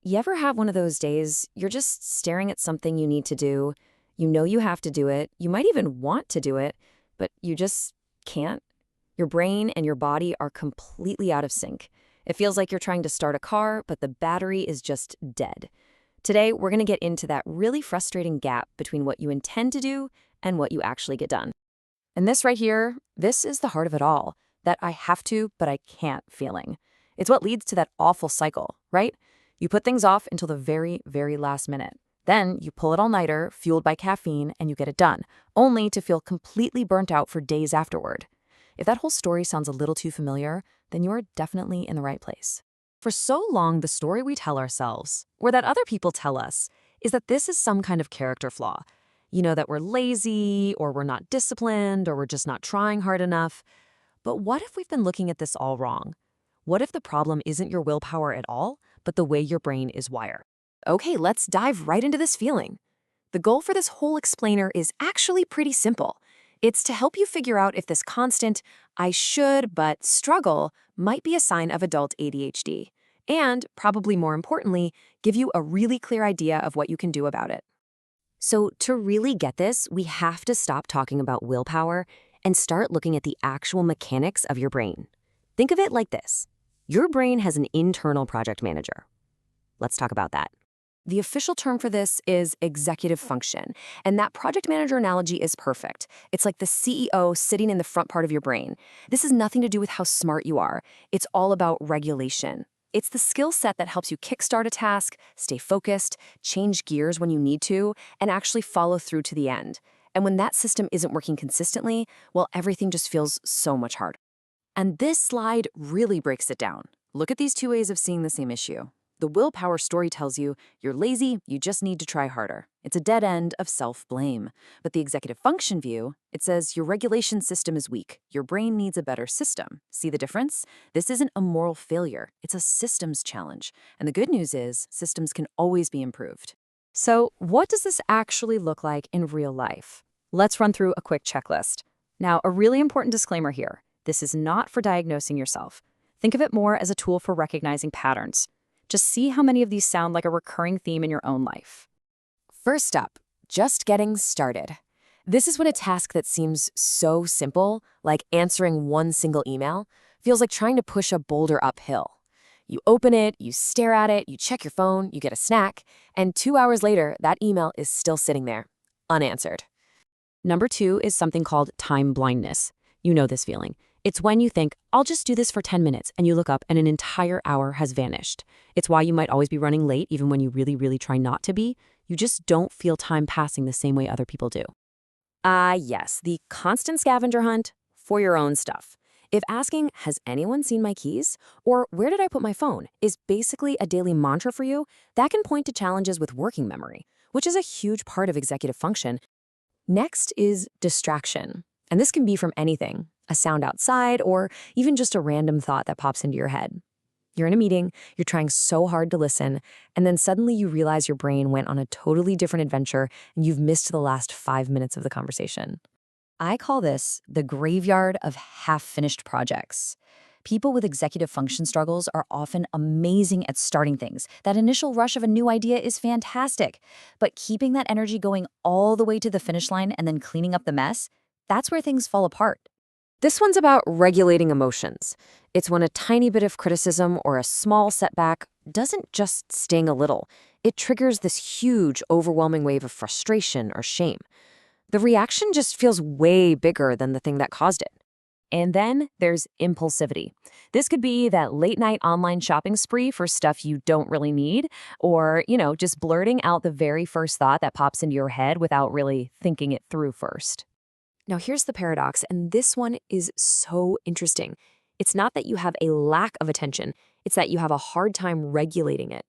You ever have one of those days you're just staring at something you need to do, you know you have to do it, you might even want to do it, but you just can't? Your brain and your body are completely out of sync. It feels like you're trying to start a car, but the battery is just dead. Today, we're going to get into that really frustrating gap between what you intend to do and what you actually get done. And this right here, this is the heart of it all, that I have to, but I can't feeling. It's what leads to that awful cycle, right? You put things off until the very, very last minute. Then you pull it all-nighter, fueled by caffeine, and you get it done, only to feel completely burnt out for days afterward. If that whole story sounds a little too familiar, then you're definitely in the right place. For so long, the story we tell ourselves, or that other people tell us, is that this is some kind of character flaw. You know, that we're lazy, or we're not disciplined, or we're just not trying hard enough. But what if we've been looking at this all wrong? What if the problem isn't your willpower at all, but the way your brain is wired? Okay, let's dive right into this feeling. The goal for this whole explainer is actually pretty simple. It's to help you figure out if this constant, I should but struggle, might be a sign of adult ADHD. And, probably more importantly, give you a really clear idea of what you can do about it. So to really get this, we have to stop talking about willpower and start looking at the actual mechanics of your brain. Think of it like this. Your brain has an internal project manager. Let's talk about that. The official term for this is executive function, and that project manager analogy is perfect. It's like the CEO sitting in the front part of your brain. This has nothing to do with how smart you are. It's all about regulation. It's the skill set that helps you kickstart a task, stay focused, change gears when you need to, and actually follow through to the end. And when that system isn't working consistently, well, everything just feels so much harder. And this slide really breaks it down. Look at these two ways of seeing the same issue. The willpower story tells you you're lazy, you just need to try harder. It's a dead end of self-blame. But the executive function view, it says your regulation system is weak. Your brain needs a better system. See the difference? This isn't a moral failure. It's a systems challenge. And the good news is systems can always be improved. So what does this actually look like in real life? Let's run through a quick checklist. Now, a really important disclaimer here. This is not for diagnosing yourself. Think of it more as a tool for recognizing patterns. Just see how many of these sound like a recurring theme in your own life. First up, just getting started. This is when a task that seems so simple, like answering one single email, feels like trying to push a boulder uphill. You open it, you stare at it, you check your phone, you get a snack, and 2 hours later, that email is still sitting there, unanswered. Number 2 is something called time blindness. You know this feeling. It's when you think, I'll just do this for 10 minutes, and you look up and an entire hour has vanished. It's why you might always be running late, even when you really, really try not to be. You just don't feel time passing the same way other people do. Yes, the constant scavenger hunt for your own stuff. If asking, has anyone seen my keys? Or where did I put my phone? Is basically a daily mantra for you, that can point to challenges with working memory, which is a huge part of executive function. Next is distraction. And this can be from anything, a sound outside, or even just a random thought that pops into your head. You're in a meeting, you're trying so hard to listen, and then suddenly you realize your brain went on a totally different adventure and you've missed the last 5 minutes of the conversation. I call this the graveyard of half-finished projects. People with executive function struggles are often amazing at starting things. That initial rush of a new idea is fantastic. But keeping that energy going all the way to the finish line and then cleaning up the mess, that's where things fall apart. This one's about regulating emotions. It's when a tiny bit of criticism or a small setback doesn't just sting a little. It triggers this huge, overwhelming wave of frustration or shame. The reaction just feels way bigger than the thing that caused it. And then there's impulsivity. This could be that late-night online shopping spree for stuff you don't really need, or, just blurting out the very first thought that pops into your head without really thinking it through first. Now, here's the paradox, and this one is so interesting. It's not that you have a lack of attention, it's that you have a hard time regulating it.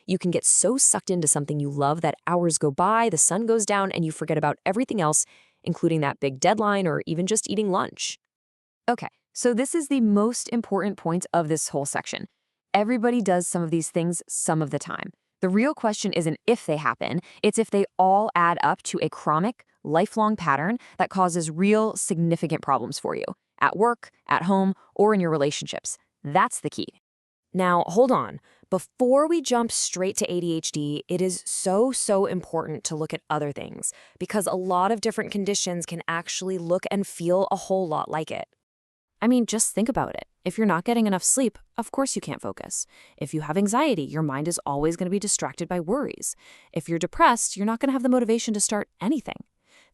You can get so sucked into something you love that hours go by, the sun goes down, and you forget about everything else, including that big deadline or even just eating lunch. Okay, so this is the most important point of this whole section. Everybody does some of these things some of the time. The real question isn't if they happen, it's if they all add up to a chronic, lifelong pattern that causes real, significant problems for you, at work, at home, or in your relationships. That's the key. Now, hold on. Before we jump straight to ADHD, it is so important to look at other things because a lot of different conditions can actually look and feel a whole lot like it. I mean, just think about it. If you're not getting enough sleep, of course you can't focus. If you have anxiety, your mind is always going to be distracted by worries. If you're depressed, you're not going to have the motivation to start anything.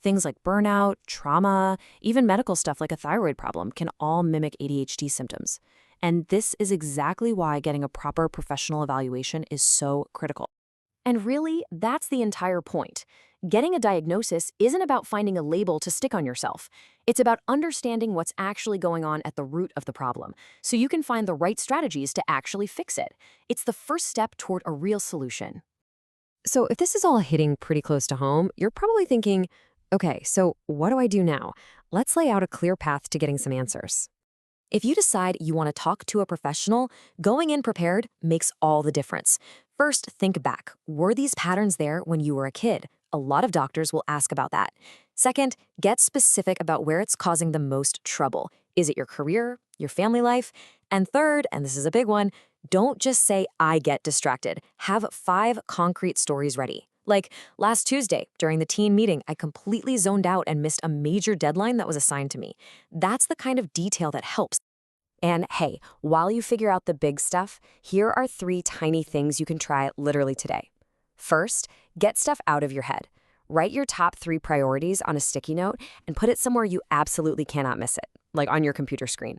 Things like burnout, trauma, even medical stuff like a thyroid problem can all mimic ADHD symptoms. And this is exactly why getting a proper professional evaluation is so critical. And really, that's the entire point. Getting a diagnosis isn't about finding a label to stick on yourself. It's about understanding what's actually going on at the root of the problem, so you can find the right strategies to actually fix it. It's the first step toward a real solution. So, if this is all hitting pretty close to home, you're probably thinking, okay, so what do I do now? Let's lay out a clear path to getting some answers. If you decide you want to talk to a professional, going in prepared makes all the difference. First, think back. Were these patterns there when you were a kid? A lot of doctors will ask about that. Second, get specific about where it's causing the most trouble. Is it your career, your family life? And third, and this is a big one, don't just say, I get distracted. Have 5 concrete stories ready. Like last Tuesday, during the teen meeting, I completely zoned out and missed a major deadline that was assigned to me. That's the kind of detail that helps. And hey, while you figure out the big stuff, here are 3 tiny things you can try literally today. First, get stuff out of your head. Write your top 3 priorities on a sticky note and put it somewhere you absolutely cannot miss it, like on your computer screen.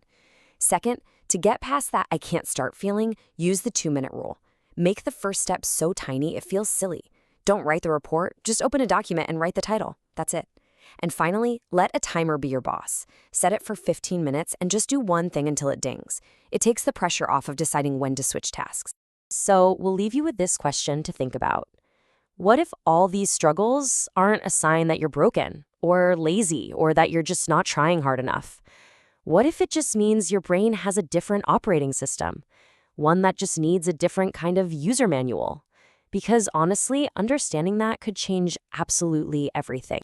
Second, to get past that I can't start feeling, use the 2-minute rule. Make the first step so tiny it feels silly. Don't write the report, just open a document and write the title. That's it. And finally, let a timer be your boss. Set it for 15 minutes and just do one thing until it dings. It takes the pressure off of deciding when to switch tasks. So we'll leave you with this question to think about. What if all these struggles aren't a sign that you're broken or lazy or that you're just not trying hard enough? What if it just means your brain has a different operating system? One that just needs a different kind of user manual? Because honestly, understanding that could change absolutely everything.